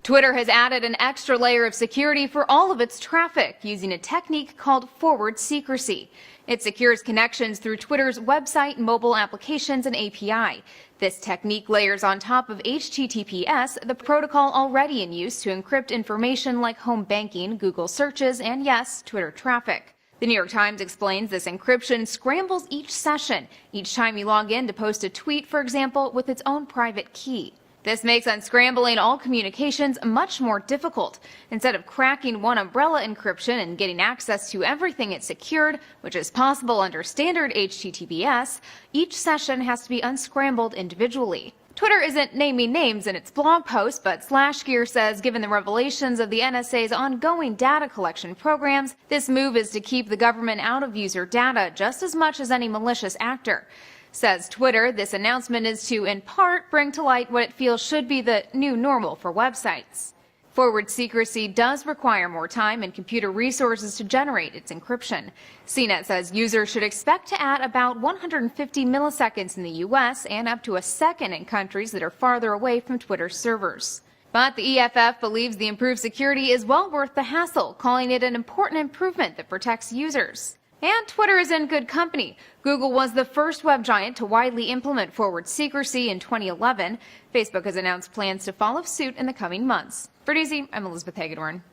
Twitter has added an extra layer of security for all of its traffic using a technique called forward secrecy. It secures connections through Twitter's website, mobile applications, and API. This technique layers on top of HTTPS, the protocol already in use to encrypt information like home banking, Google searches, and yes, Twitter traffic. The New York Times explains this encryption scrambles each session, each time you log in to post a tweet, for example, with its own private key. This makes unscrambling all communications much more difficult. Instead of cracking one umbrella encryption and getting access to everything it's secured, which is possible under standard HTTPS, each session has to be unscrambled individually. Twitter isn't naming names in its blog post, but SlashGear says given the revelations of the NSA's ongoing data collection programs, this move is to keep the government out of user data just as much as any malicious actor. Says Twitter, this announcement is to, in part, bring to light what it feels should be the new normal for websites. Forward secrecy does require more time and computer resources to generate its encryption. CNET says users should expect to add about 150 milliseconds in the U.S. and up to a second in countries that are farther away from Twitter's servers. But the EFF believes the improved security is well worth the hassle, calling it an important improvement that protects users. And Twitter is in good company. Google was the first web giant to widely implement forward secrecy in 2011. Facebook has announced plans to follow suit in the coming months. For DZ, I'm Elizabeth Hagedorn.